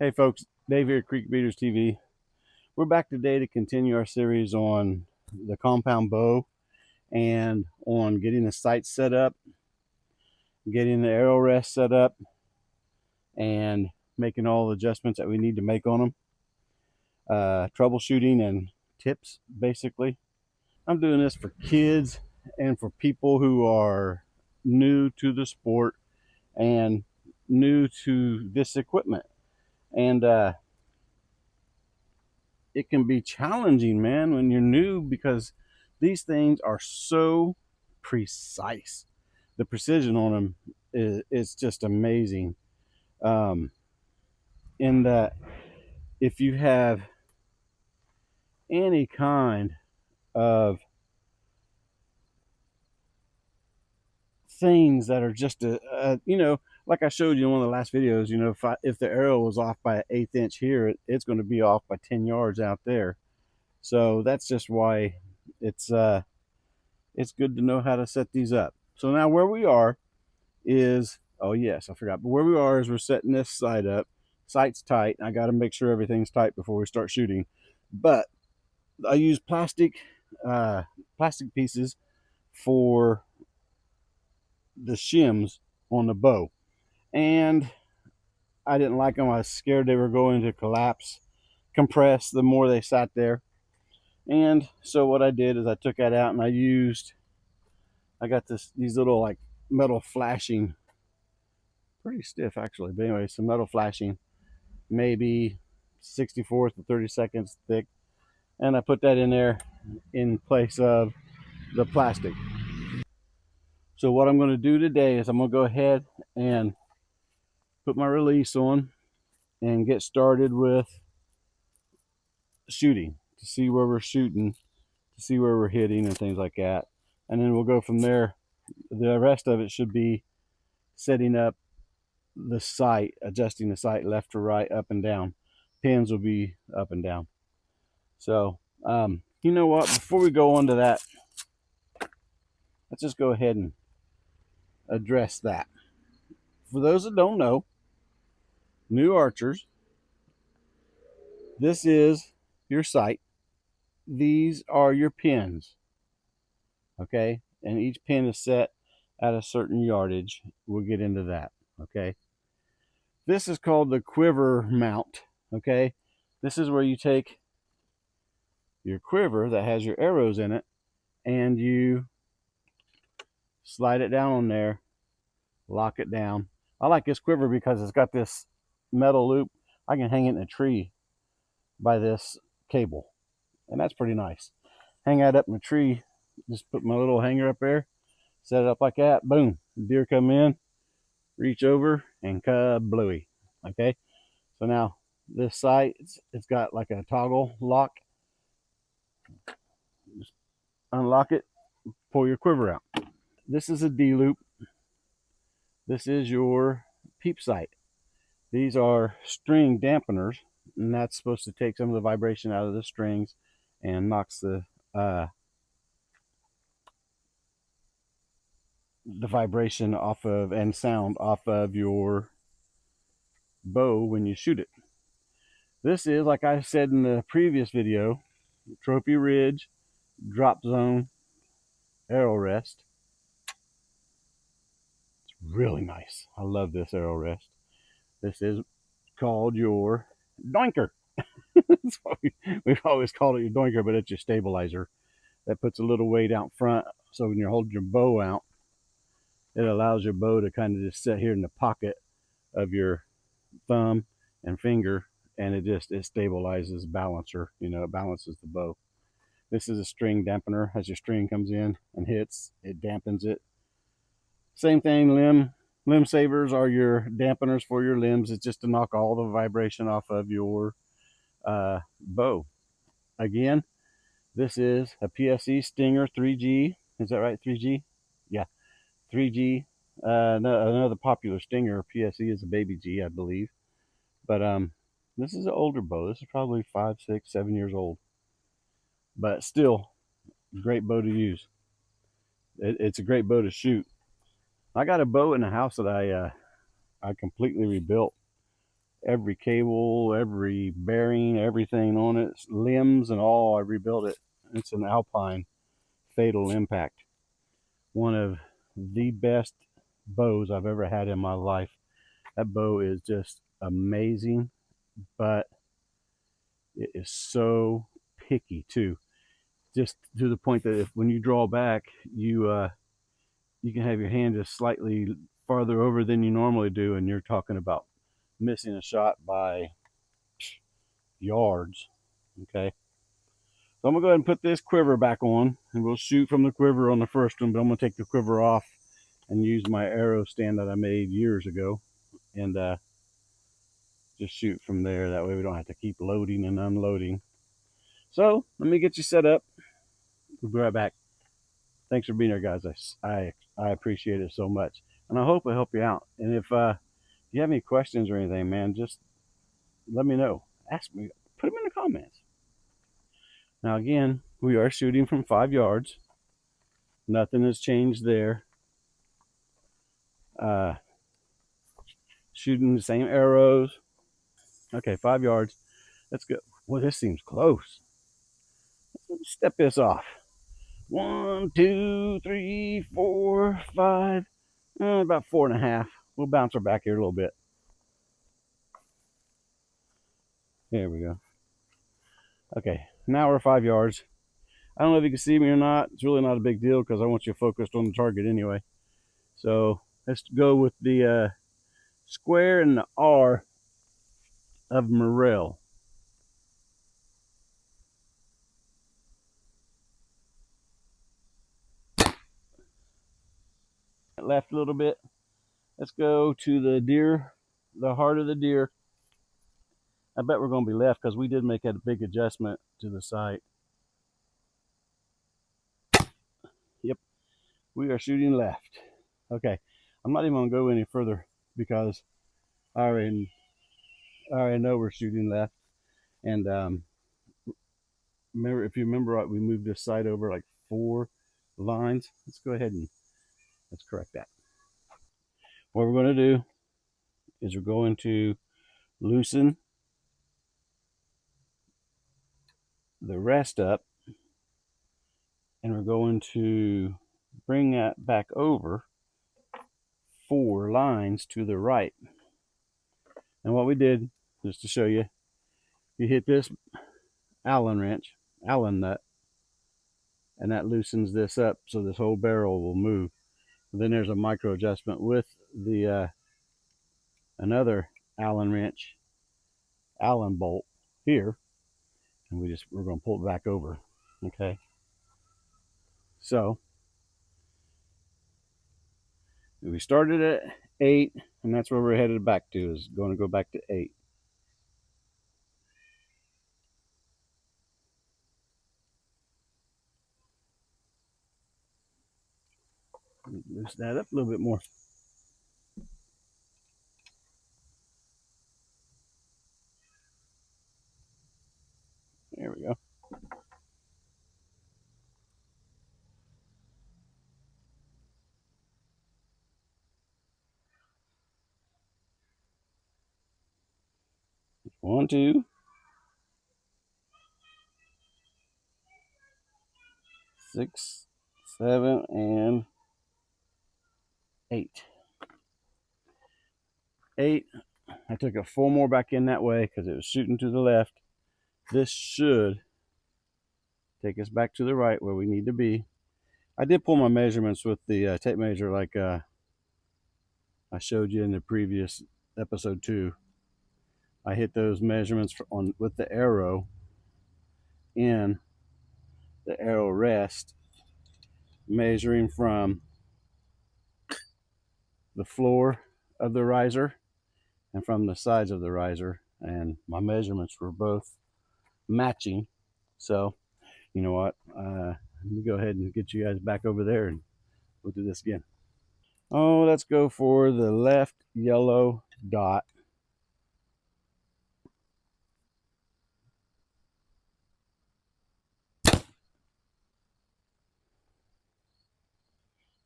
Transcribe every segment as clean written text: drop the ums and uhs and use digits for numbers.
Hey folks, Dave here at Creek Beaters TV. We're back today to continue our series on the compound bow and on getting the sights set up, getting the arrow rest set up, and making all the adjustments that we need to make on them. Troubleshooting and tips, basically. I'm doing this for kids and for people who are new to the sport and new to this equipment. And it can be challenging, man, when you're new, because these things are so precise. The precision on them is just amazing. In that, if you have any kind of things that are just like I showed you in one of the last videos, if the arrow was off by an 1/8 inch here, it's going to be off by 10 yards out there. So that's just why it's good to know how to set these up. So now where we are is, oh yes, I forgot, but where we are is we're setting this sight up. Sight's tight. I got to make sure everything's tight before we start shooting. But I use plastic pieces for the shims on the bow, and I didn't like them. I was scared they were going to compress the more they sat there. And so what I did is I took that out and I got these little like metal flashing, pretty stiff actually, but anyway, some metal flashing, maybe 64th to 32nds thick, and I put that in there in place of the plastic. So what I'm going to do today is I'm going to go ahead and put my release on and get started with shooting to see where we're shooting, to see where we're hitting and things like that. And then we'll go from there. The rest of it should be setting up the sight, adjusting the sight left to right, up and down. Pins will be up and down. So, you know what? Before we go on to that, let's just go ahead and address that. For those that don't know, new archers, this is your sight. These are your pins. Okay? And each pin is set at a certain yardage. We'll get into that. Okay? This is called the quiver mount. Okay? This is where you take your quiver that has your arrows in it and you slide it down on there, lock it down. I like this quiver because it's got this metal loop. I can hang it in a tree by this cable, and that's pretty nice. Hang that up in a tree, just put my little hanger up there, set it up like that, boom, deer come in, reach over, and kablooey. Okay, so now this sight, it's got like a toggle lock. Just unlock it, pull your quiver out. This is a D loop. This is your peep sight. These are string dampeners, and that's supposed to take some of the vibration out of the strings and knocks the vibration off of and sound off of your bow when you shoot it. This is, like I said in the previous video, Trophy Ridge drop zone arrow rest. It's really nice. I love this arrow rest. This is called your doinker. That's what we've always called it, your doinker, but it's your stabilizer that puts a little weight out front, so when you're holding your bow out, it allows your bow to kind of just sit here in the pocket of your thumb and finger, and it stabilizes balancer. It balances the bow. This is a string dampener. As your string comes in and hits, it dampens it. Same thing, limb savers are your dampeners for your limbs. It's just to knock all the vibration off of your bow. Again, this is a PSE Stinger 3G. Is that right? 3G? Yeah, 3G. Another popular Stinger PSE is a baby G, I believe. But this is an older bow. This is probably 5, 6, 7 years old. But still, great bow to use. It's a great bow to shoot. I got a bow in the house that I completely rebuilt every cable, every bearing, everything on it, limbs and all. I rebuilt it. It's an Alpine Fatal Impact. One of the best bows I've ever had in my life. That bow is just amazing, but it is so picky too. Just to the point that if when you draw back, you can have your hand just slightly farther over than you normally do, and you're talking about missing a shot by yards. Okay, so I'm gonna go ahead and put this quiver back on, and we'll shoot from the quiver on the first one. But I'm gonna take the quiver off and use my arrow stand that I made years ago, and just shoot from there. That way we don't have to keep loading and unloading. So let me get you set up. We'll be right back. Thanks for being here, guys. I appreciate it so much, and I hope I help you out. And if you have any questions or anything, man, just let me know. Ask me. Put them in the comments. Now again, we are shooting from 5 yards. Nothing has changed there. Uh, Shooting the same arrows. Okay, 5 yards. Let's go. Well, this seems close. Let's step this off. 1, 2, 3, 4, 5. About 4.5. We'll bounce her back here a little bit. There we go. Okay, now we're 5 yards. I don't know if you can see me or not. It's really not a big deal because I want you focused on the target anyway. So let's go with the square and the R of Morel. Left a little bit. Let's go to the deer, the heart of the deer. I bet we're going to be left because we did make a big adjustment to the sight. Yep, we are shooting left. Okay, I'm not even going to go any further because I already know we're shooting left. And remember, if you remember, we moved this sight over like 4 lines. Let's go ahead and let's correct that. What we're going to do is we're going to loosen the rest up, and we're going to bring that back over 4 lines to the right. And what we did, just to show you, you hit this Allen wrench, Allen nut, and that loosens this up so this whole barrel will move. And then there's a micro adjustment with the another Allen wrench, Allen bolt here, and we're going to pull it back over. Okay, so we started at 8, and that's where we're headed back to, is going to go back to 8. Loosen that up a little bit more. There we go. One, 2, 6, 7, and 8. 8. I took a 4 more back in that way because it was shooting to the left. This should take us back to the right where we need to be. I did pull my measurements with the tape measure like I showed you in the previous episode 2. I hit those measurements on with the arrow in the arrow rest, measuring from the floor of the riser and from the sides of the riser, and my measurements were both matching. So you know what, let me go ahead and get you guys back over there and we'll do this again. Oh, let's go for the left yellow dot.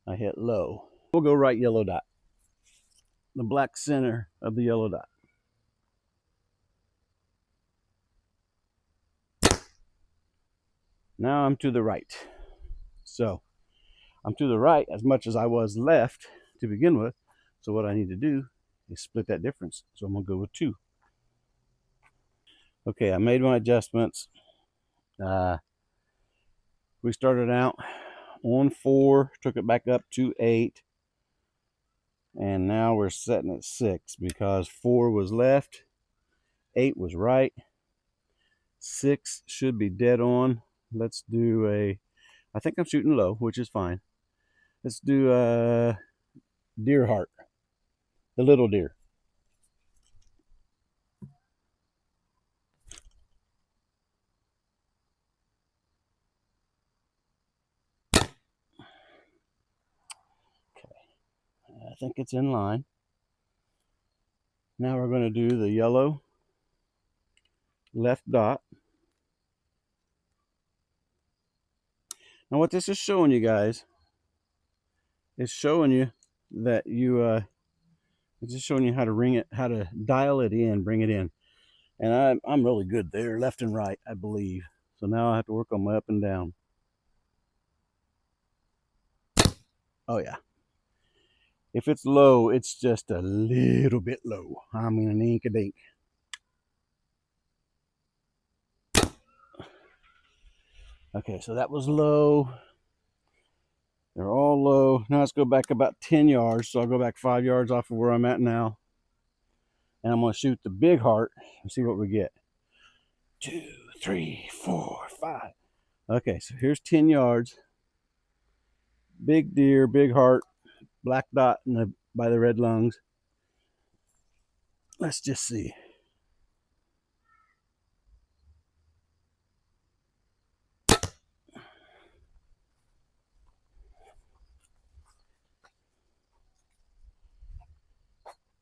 I hit low. We'll go right yellow dot, the black center of the yellow dot. Now I'm to the right. So I'm to the right as much as I was left to begin with. So what I need to do is split that difference. So I'm going to go with 2. Okay, I made my adjustments. We started out on 4, took it back up to 8, and now we're setting at 6 because 4 was left, 8 was right, 6 should be dead on. Let's do I think I'm shooting low, which is fine. Let's do a deer heart, the little deer. Okay, I think it's in line. Now we're going to do the yellow left dot. Now what this is showing you guys is showing you that it's just showing you how to ring it, how to dial it in, bring it in. And I'm really good there, left and right, I believe. So now I have to work on my up and down. Oh yeah. If it's low, it's just a little bit low. I mean, an ink-a-dink. Okay, so that was low. They're all low. Now let's go back about 10 yards. So I'll go back 5 yards off of where I'm at now. And I'm going to shoot the big heart and see what we get. 2, 3, 4, 5. Okay, so here's 10 yards. Big deer, big heart, black dot by the red lungs. Let's just see.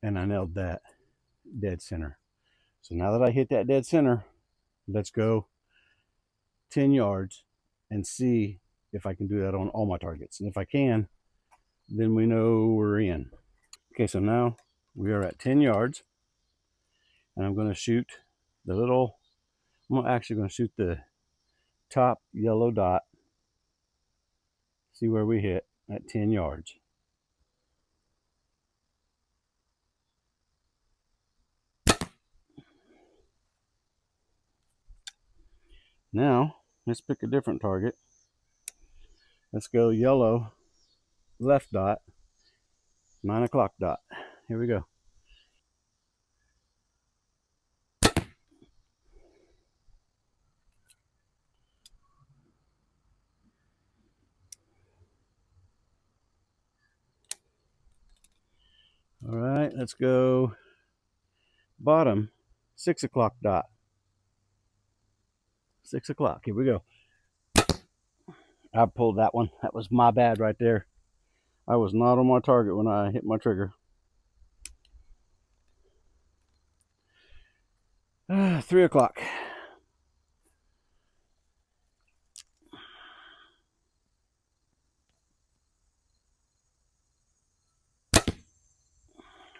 And I nailed that dead center. So now that I hit that dead center, let's go 10 yards and see if I can do that on all my targets. And if I can, then we know we're in. Okay, so now we are at 10 yards. And I'm going to shoot the little, I'm actually going to shoot the top yellow dot. See where we hit at 10 yards. Now, let's pick a different target. Let's go yellow left dot, 9 o'clock dot. Here we go. All right, let's go bottom, 6 o'clock dot. 6 o'clock, here we go. I pulled that one. That was my bad right there. I was not on my target when I hit my trigger. 3 o'clock.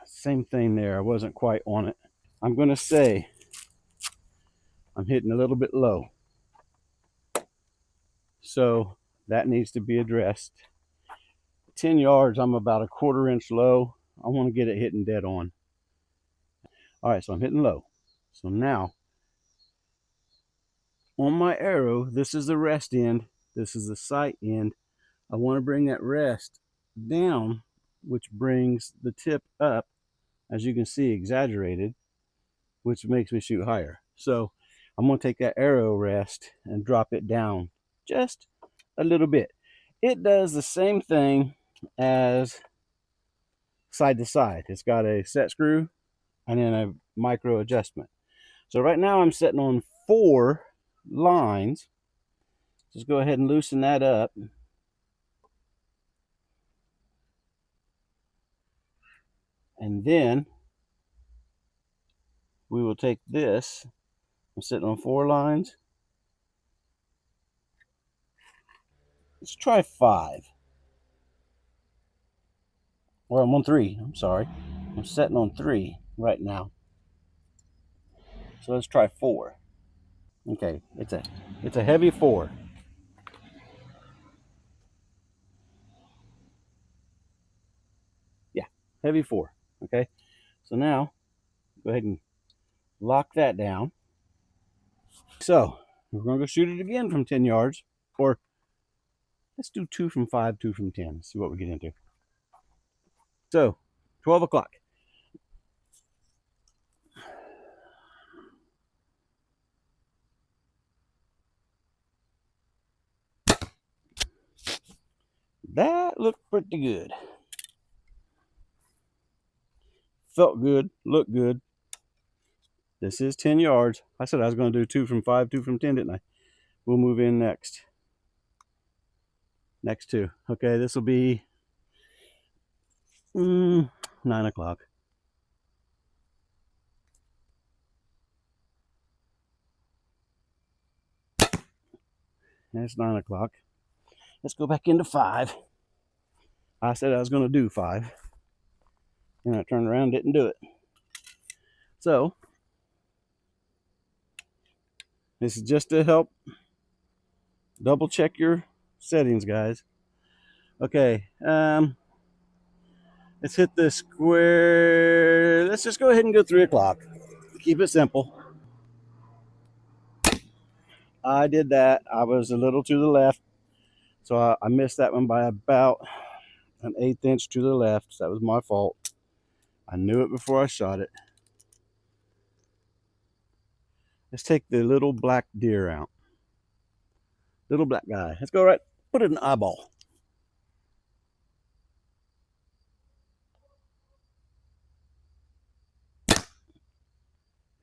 Same thing there. I wasn't quite on it. I'm going to say I'm hitting a little bit low. So that needs to be addressed. 10 yards, I'm about a 1/4 inch low. I want to get it hitting dead on. All right, so I'm hitting low. So now on my arrow, this is the rest end. This is the sight end. I want to bring that rest down, which brings the tip up, as you can see, exaggerated, which makes me shoot higher. So I'm going to take that arrow rest and drop it down just a little bit. It does the same thing as side to side. It's got a set screw and then a micro adjustment. So right now I'm setting on 4 lines. Just go ahead and loosen that up. And then we will take this. I'm sitting on 4 lines. Let's try 5. Or I'm on 3. I'm sorry. I'm setting on 3 right now. So let's try 4. Okay, it's a heavy 4. heavy 4. Okay, so now go ahead and lock that down. So we're going to go shoot it again from 10 yards, or let's do 2 from 5, 2 from 10. See what we get into. So 12 o'clock. That looked pretty good. Felt good, looked good. This is 10 yards. I said I was going to do 2 from 5, 2 from 10, didn't I? We'll move in next. Next 2. Okay, this will be 9 o'clock. That's 9 o'clock. Let's go back into 5. I said I was going to do 5. And I turned around and didn't do it. So, this is just to help double check your settings, guys. Okay, let's hit the square. Let's just go ahead and go 3 o'clock. Keep it simple. I did that. I was a little to the left, so I missed that one by about an 1/8 inch to the left. So that was my fault. I knew it before I shot it. Let's take the little black deer out. Little black guy. Let's go right. Put it in the eyeball.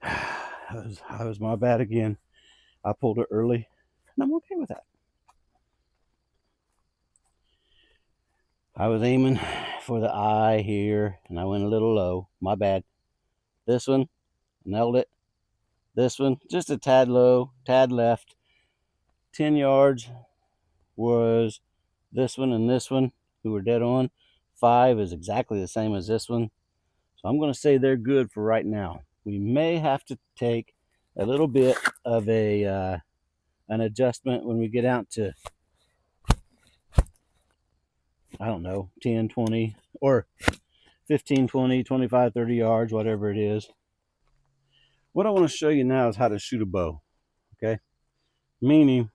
That was my bad again. I pulled it early, and I'm okay with that. I was aiming for the eye here, and I went a little low. My bad. This one, nailed it. This one, just a tad low, tad left. 10 yards was this one and this one, who were dead on. 5 is exactly the same as this one. So I'm going to say they're good for right now. We may have to take a little bit of an adjustment when we get out to, I don't know, 10, 20, or 15, 20, 25, 30 yards, whatever it is. What I want to show you now is how to shoot a bow, okay? Meaning,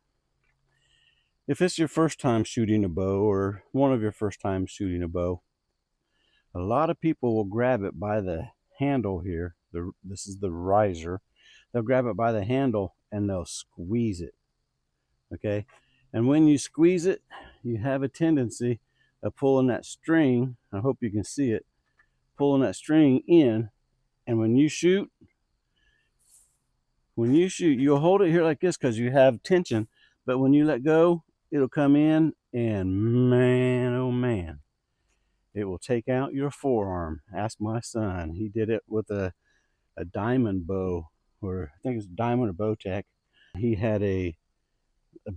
if it's your first time shooting a bow, or one of your first times shooting a bow, a lot of people will grab it by the handle here. This is the riser. They'll grab it by the handle and they'll squeeze it, okay? And when you squeeze it, you have a tendency of pulling that string. I hope you can see it. Pulling that string in, and when you shoot, you'll hold it here like this because you have tension, but when you let go, it'll come in, and man, oh man, it will take out your forearm. Ask my son. He did it with a diamond bow, or I think it's diamond or Bowtech. He had a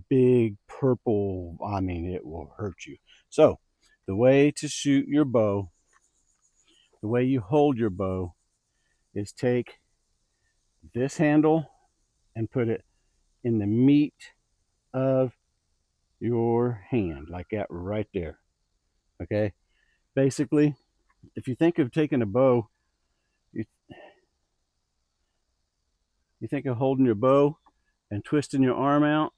big purple, I mean, it will hurt you. So the way to shoot your bow, the way you hold your bow, is take this handle and put it in the meat of your hand, like that right there. Okay, basically, if you think of taking a bow, you think of holding your bow and twisting your arm out.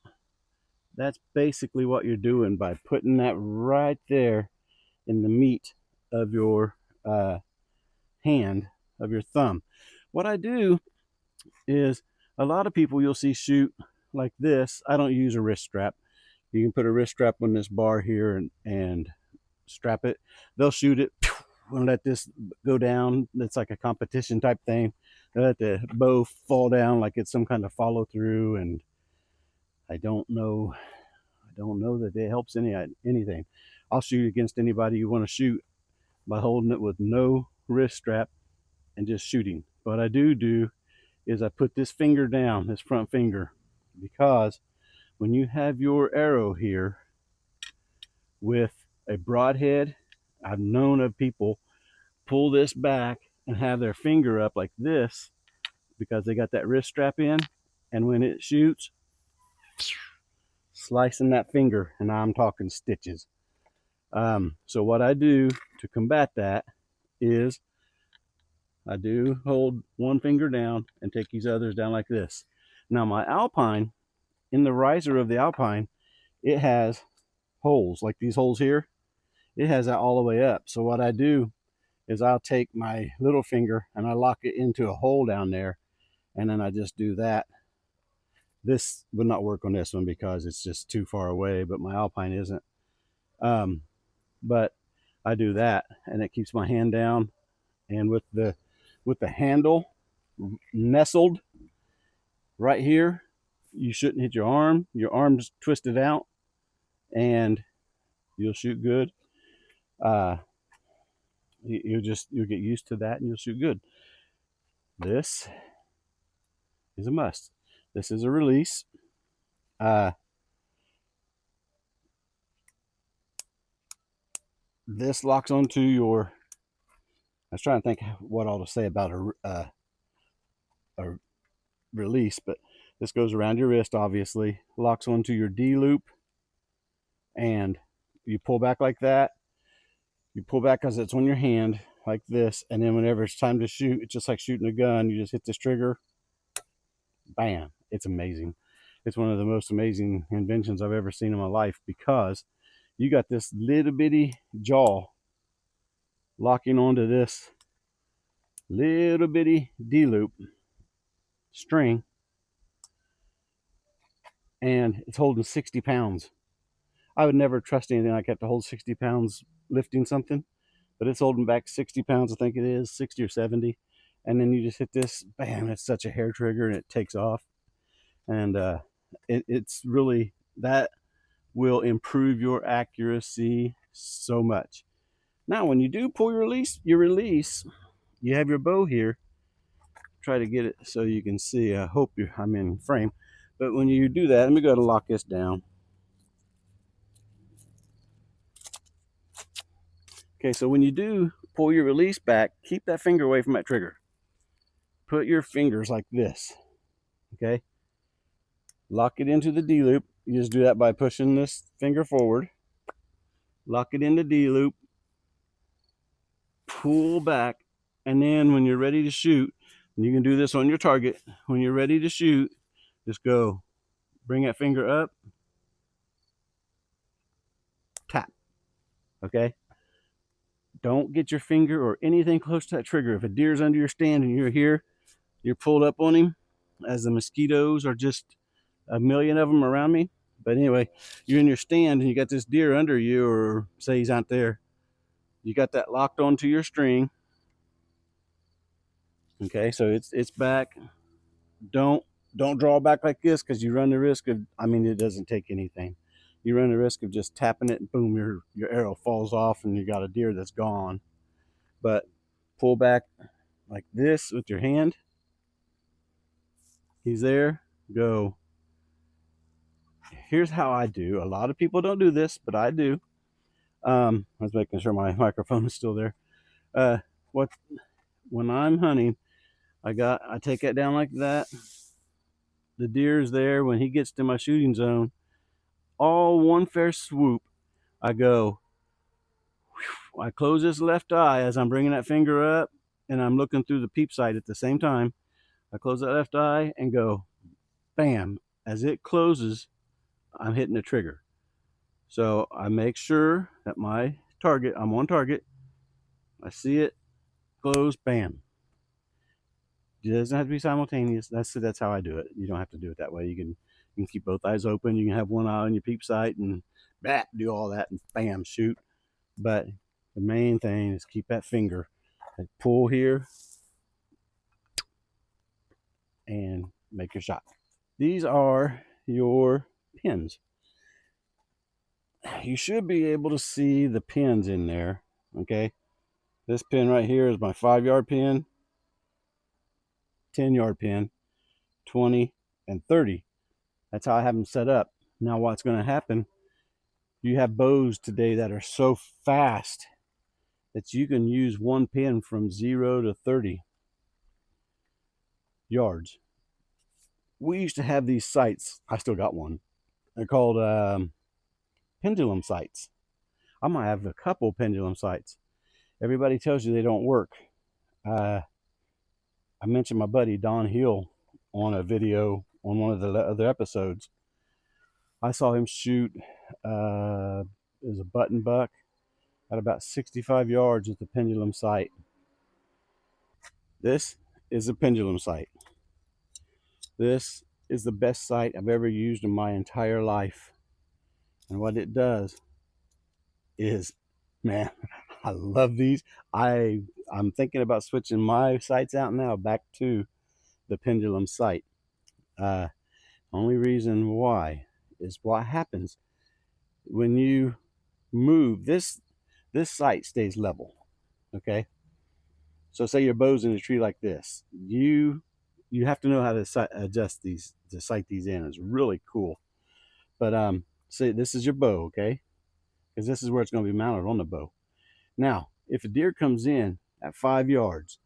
That's basically what you're doing by putting that right there in the meat of your hand, of your thumb. What I do is, a lot of people you'll see shoot like this. I don't use a wrist strap. You can put a wrist strap on this bar here and strap it. They'll shoot it and let this go down. It's like a competition type thing. They let the bow fall down like it's some kind of follow through, and I don't know that it helps anything. I'll shoot against anybody you want to shoot by holding it with no wrist strap and just shooting. What I do is I put this finger down, this front finger, because when you have your arrow here with a broadhead, I've known of people pull this back and have their finger up like this because they got that wrist strap in, and when it shoots, slicing that finger, and I'm talking stitches. So what I do to combat that is I do hold one finger down and take these others down like this. Now my Alpine, in the riser of the Alpine, it has holes like these holes here. It has that all the way up. So what I do is I'll take my little finger and I lock it into a hole down there, and then I just do that. This would not work on this one because it's just too far away, but my Alpine isn't. But I do that, and it keeps my hand down, and with the handle nestled right here, you shouldn't hit your arm. Your arm's twisted out, and you'll shoot good. You'll get used to that, and you'll shoot good. This is a must. This is a release. This locks onto your. I was trying to think what all to say about a release, but this goes around your wrist, obviously, locks onto your D loop, and you pull back like that. You pull back because it's on your hand like this, and then whenever it's time to shoot, it's just like shooting a gun. You just hit this trigger, bam. It's amazing. It's one of the most amazing inventions I've ever seen in my life, because you got this little bitty jaw locking onto this little bitty D loop string, and it's holding 60 pounds. I would never trust anything like that to hold 60 pounds lifting something, but it's holding back 60 pounds, I think it is, 60 or 70. And then you just hit this, bam, it's such a hair trigger, and it takes off. And it's really, that will improve your accuracy so much. Now, when you do pull your release, you have your bow here. Try to get it so you can see. I hope I'm in frame. But when you do that, let me go ahead and lock this down. Okay, so when you do pull your release back, keep that finger away from that trigger. Put your fingers like this, okay? Lock it into the D loop. You just do that by pushing this finger forward. Lock it in the D loop. Pull back, and then when you're ready to shoot, and you can do this on your target, when you're ready to shoot, just go, bring that finger up, tap, okay? Don't get your finger or anything close to that trigger. If a deer's under your stand and you're here, you're pulled up on him, as the mosquitoes are just a million of them around me. But anyway, you're in your stand and you got this deer under you, or say he's out there. You got that locked onto your string. Okay, so it's back. Don't draw back like this, because you run the risk of, it doesn't take anything. You run the risk of just tapping it and boom, your arrow falls off and you got a deer that's gone. But pull back like this with your hand. He's there. Go. Here's how I do. A lot of people don't do this, but I do. I was making sure my microphone is still there. When I'm hunting, I take it down like that. The deer's there. When he gets to my shooting zone, all one fair swoop, I go. I close this left eye as I'm bringing that finger up, and I'm looking through the peep sight at the same time. I close that left eye and go, bam. As it closes, I'm hitting the trigger. So I make sure that my target, I'm on target. I see it, close, bam. It doesn't have to be simultaneous. That's how I do it. You don't have to do it that way. You can keep both eyes open. You can have one eye on your peep sight and do all that and bam, shoot. But the main thing is keep that finger, pull here, and make your shot. These are your pins. You should be able to see the pins in there, okay? This pin right here is my 5-yard pin, 10-yard pin, 20, and 30. That's how I have them set up. Now what's going to happen, you have bows today that are so fast that you can use one pin from 0 to 30 yards. We used to have these sights. I still got one. They're called pendulum sights. I might have a couple pendulum sights. Everybody tells you they don't work. I mentioned my buddy Don Hill on a video on one of the other episodes. I saw him shoot it was a button buck at about 65 yards with the pendulum sight. This is a pendulum sight. This is the best sight I've ever used in my entire life. And what it does is, man, I love these. I'm thinking about switching my sights out now back to the pendulum sight. Only reason why is what happens when you move this sight stays level. Okay, so say your bow's in a tree like this, you have to know how to adjust these to sight these in. It's really cool. But say this is your bow, okay, because this is where it's going to be mounted on the bow. Now if a deer comes in at 5 yards,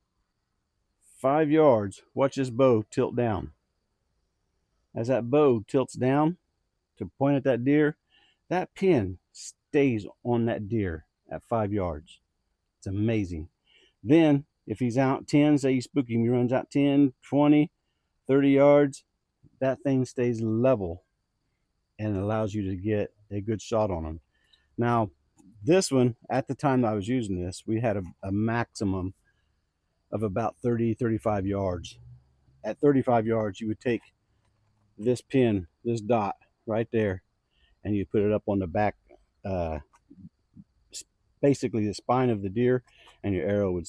watch this bow tilt down. As that bow tilts down to point at that deer, that pin stays on that deer at 5 yards. It's amazing. Then if he's out 10, say you spook him, he runs out 10, 20, 30 yards, that thing stays level and allows you to get a good shot on him. Now, this one, at the time that I was using this, we had a maximum of about 30, 35 yards. At 35 yards, you would take this pin, this dot right there, and you put it up on the back, basically the spine of the deer, and your arrow would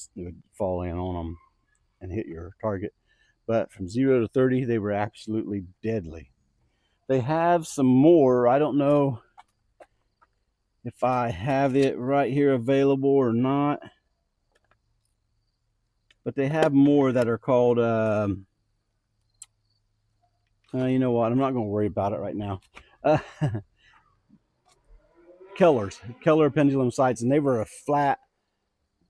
fall in on them and hit your target. But from 0 to 30, they were absolutely deadly. They have some more. I don't know if I have it right here available or not, but they have more that are called you know what, I'm not going to worry about it right now. Keller pendulum sights, and they were a flat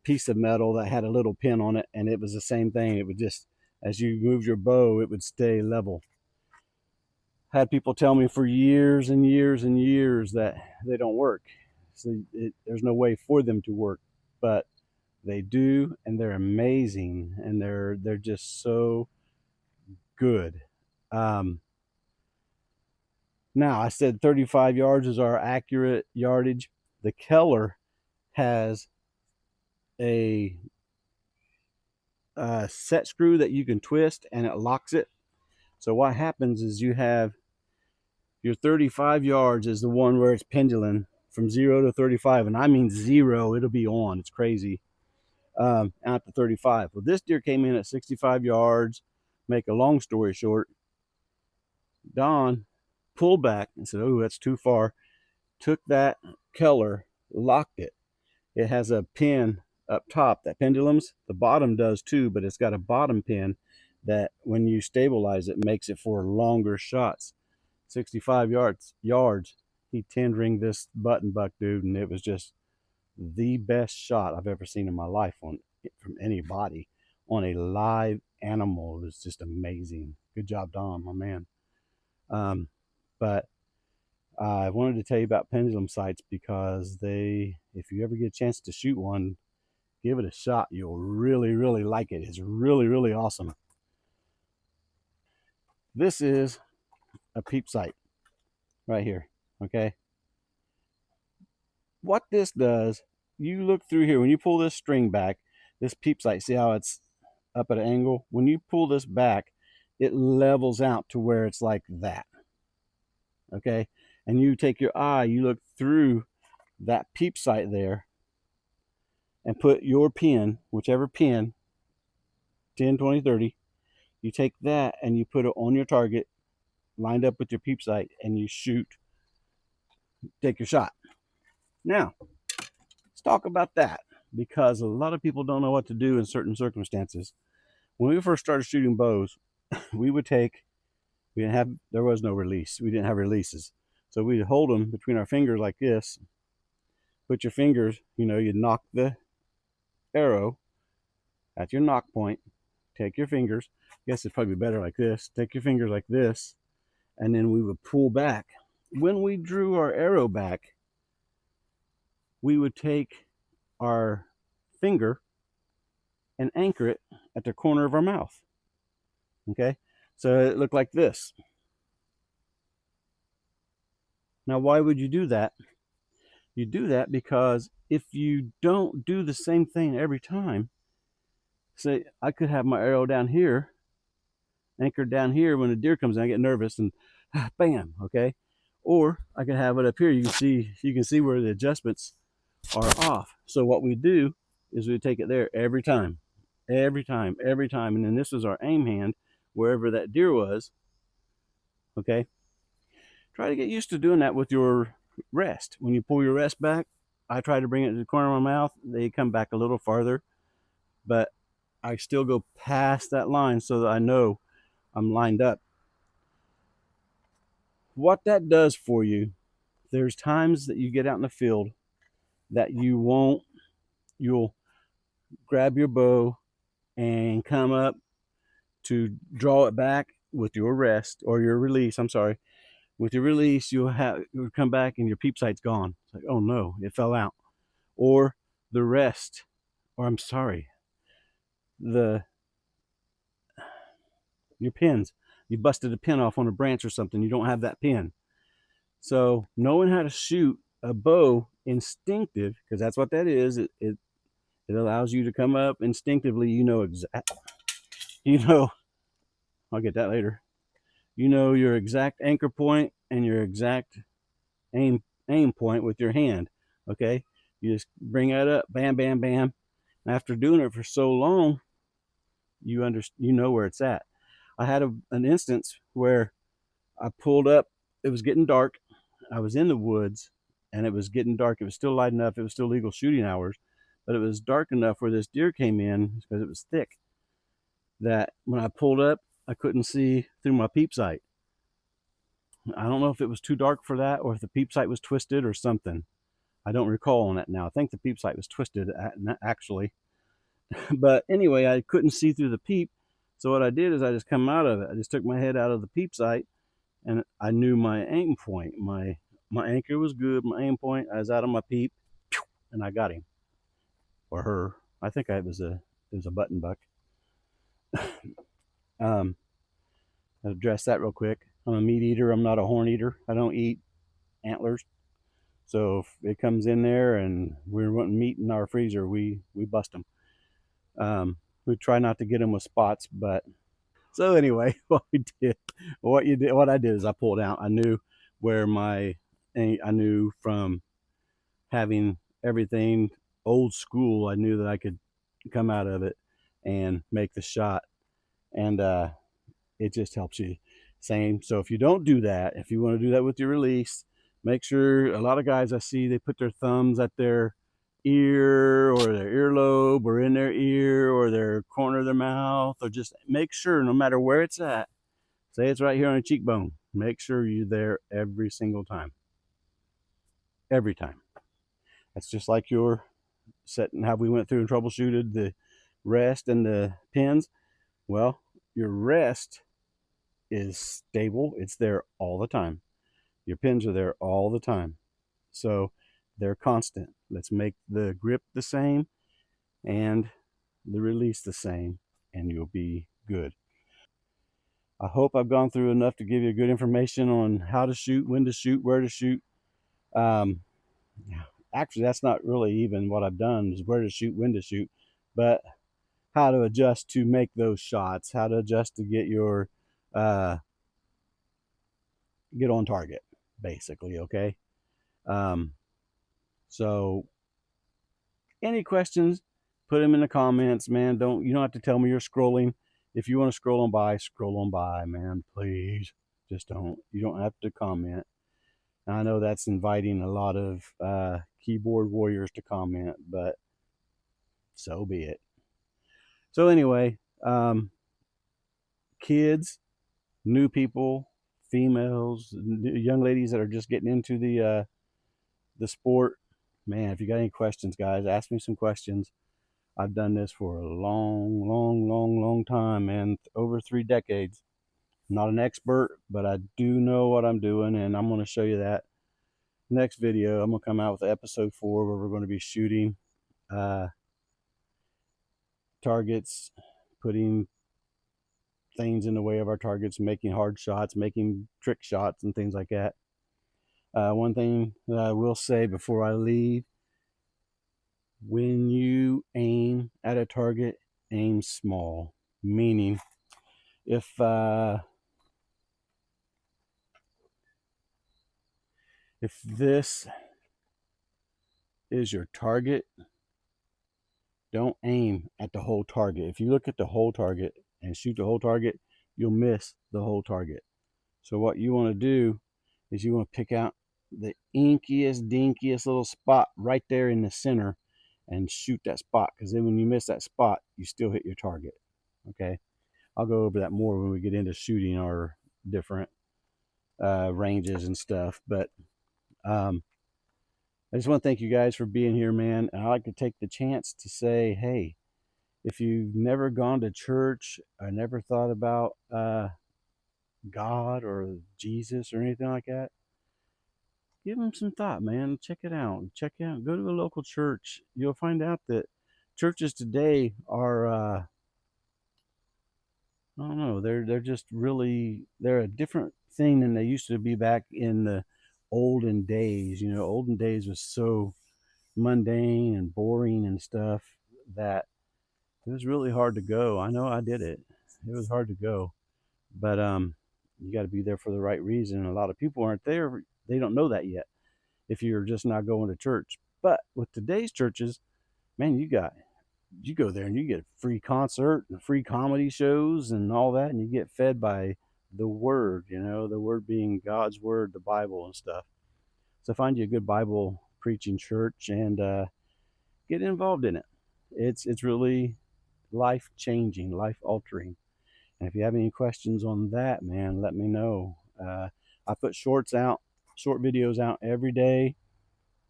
piece of metal that had a little pin on it, and it was the same thing. It would just, as you moved your bow, it would stay level. Had people tell me for years and years and years that they don't work. So there's no way for them to work, but they do, and they're amazing, and they're just so good. Now, I said 35 yards is our accurate yardage. The Keller has a set screw that you can twist, and it locks it. So what happens is you have your 35 yards is the one where it's pendulum from 0 to 35, and I mean 0, it'll be on. It's crazy. Out to 35. Well, this deer came in at 65 yards. Make a long story short, Don pulled back and said, "Oh, that's too far." Took that Keller, locked it. It has a pin up top that pendulums. The bottom does too, but it's got a bottom pin that when you stabilize it makes it for longer shots. 65 yards. He 10-ringed this button buck, dude, and it was just the best shot I've ever seen in my life from anybody on a live animal. It was just amazing. Good job, Don, my man. But I wanted to tell you about pendulum sights because if you ever get a chance to shoot one, give it a shot. You'll really, really like it. It's really, really awesome. This is a peep sight right here, okay? What this does, you look through here, when you pull this string back, this peep sight, see how it's up at an angle? When you pull this back, it levels out to where it's like that, okay? And you take your eye, you look through that peep sight there and put your pin, whichever pin, 10, 20, 30, you take that and you put it on your target, lined up with your peep sight, and you shoot, take your shot. Now, let's talk about that, because a lot of people don't know what to do in certain circumstances. When we first started shooting bows, we would take, there was no release. We didn't have releases. So we'd hold them between our fingers like this, put your fingers, you'd knock the arrow at your knock point, take your fingers, I guess it's probably better like this, take your fingers like this, and then we would pull back. When we drew our arrow back, we would take our finger and anchor it at the corner of our mouth. Okay, so it looked like this. Now, why would you do that? You do that because if you don't do the same thing every time, say I could have my arrow down here, anchored down here. When a deer comes in, I get nervous and bam, okay. Or I can have it up here. You can see where the adjustments are off. So what we do is we take it there every time, every time, every time. And then this is our aim hand, wherever that deer was. Okay. Try to get used to doing that with your rest. When you pull your rest back, I try to bring it to the corner of my mouth. They come back a little farther, but I still go past that line so that I know I'm lined up. What that does for you, there's times that you get out in the field that you'll grab your bow and come up to draw it back with your rest or your release. I'm sorry. With your release, you'll come back and your peep sight's gone. It's like, oh no, it fell out. Or the rest, or I'm sorry, the your pins. You busted a pin off on a branch or something. You don't have that pin. So knowing how to shoot a bow instinctive, because that's what that is. It allows you to come up instinctively. You know, I'll get that later. You know your exact anchor point and your exact aim point with your hand. Okay, you just bring that up, bam, bam, bam. After doing it for so long, you know where it's at. I had an instance where I pulled up. It was getting dark. I was in the woods, and it was getting dark. It was still light enough. It was still legal shooting hours, but it was dark enough where this deer came in because it was thick. That when I pulled up, I couldn't see through my peep sight. I don't know if it was too dark for that or if the peep sight was twisted or something. I don't recall on that now. I think the peep sight was twisted actually. But anyway, I couldn't see through the peep. So what I did is I just come out of it. I just took my head out of the peep sight and I knew my aim point. My anchor was good. My aim point, I was out of my peep and I got him or her. I think it was a button buck. I'll address that real quick. I'm a meat eater. I'm not a horn eater. I don't eat antlers. So if it comes in there and we're wanting meat in our freezer, we bust them. We try not to get them with spots, but so anyway, what I did is I pulled out. I knew where I knew from having everything old school. I knew that I could come out of it and make the shot, and it just helps you. Same. So if you don't do that, if you want to do that with your release, make sure. A lot of guys I see, they put their thumbs at their ear or their earlobe or in their ear or their corner of their mouth, or just make sure no matter where it's at, say it's right here on a cheekbone, make sure you're there every single time. Every time. That's just like your setting, how we went through and troubleshooted the rest and the pins. Well, your rest is stable. It's there all the time. Your pins are there all the time. So they're constant. Let's make the grip the same and the release the same, and you'll be good. I hope I've gone through enough to give you good information on how to shoot, when to shoot, where to shoot. Um, Actually, that's not really even what I've done, is where to shoot, when to shoot, but how to adjust to make those shots, how to adjust to uh, get on target, basically. Okay. Um, so any questions, put them in the comments, man. You don't have to tell me you're scrolling. If you want to scroll on by, man, please. Just don't. You don't have to comment. I know that's inviting a lot of keyboard warriors to comment, but so be it. So anyway, kids, new people, females, young ladies that are just getting into the sport, man, if you got any questions, guys, ask me some questions. I've done this for a long, long, long, long time, man, over 3 decades. I'm not an expert, but I do know what I'm doing, and I'm going to show you that next video. I'm going to come out with episode 4 where we're going to be shooting targets, putting things in the way of our targets, making hard shots, making trick shots, and things like that. One thing that I will say before I leave: when you aim at a target, aim small. Meaning, if this is your target, don't aim at the whole target. If you look at the whole target and shoot the whole target, you'll miss the whole target. So what you want to do is you want to pick out the inkiest, dinkiest little spot right there in the center and shoot that spot, because then when you miss that spot, you still hit your target. Okay, I'll go over that more when we get into shooting our different ranges and stuff. But I just want to thank you guys for being here, man. And I'd like to take the chance to say, hey, if you've never gone to church, I never thought about God or Jesus or anything like that, give them some thought, man. Check it out. Go to a local church. You'll find out that churches today are, I don't know, they're just really, they're a different thing than they used to be back in the olden days. You know, olden days was so mundane and boring and stuff that it was really hard to go. I know I did it. It was hard to go, but you got to be there for the right reason. A lot of people aren't there. They don't know that yet, if you're just not going to church. But with today's churches, man, you go there and you get a free concert and free comedy shows and all that, and you get fed by the word, the word being God's word, the Bible and stuff. So find you a good Bible preaching church and get involved in it. It's really life changing, life altering. And if you have any questions on that, man, let me know. I put short videos out every day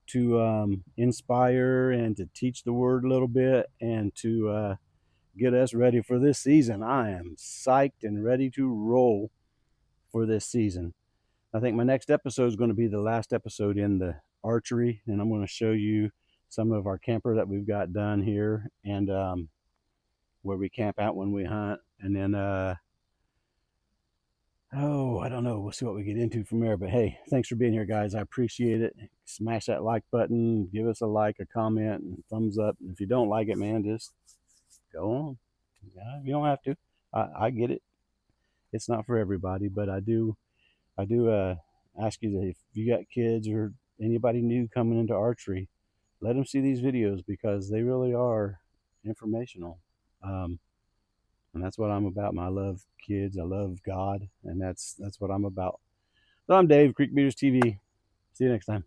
to inspire and to teach the word a little bit and to get us ready for this season. I am psyched and ready to roll for this season. I think my next episode is going to be the last episode in the archery, and I'm going to show you some of our camper that we've got done here and where we camp out when we hunt. And then I don't know. We'll see what we get into from there. But hey, thanks for being here, guys. I appreciate it. Smash that like button. Give us a like, a comment, and thumbs up. And if you don't like it, man, just go on. You don't have to. I get it. It's not for everybody, but I do ask you that if you got kids or anybody new coming into archery, let them see these videos because they really are informational. And that's what I'm about. I love kids. I love God, and that's what I'm about. So I'm Dave, Creek Beaters TV. See you next time.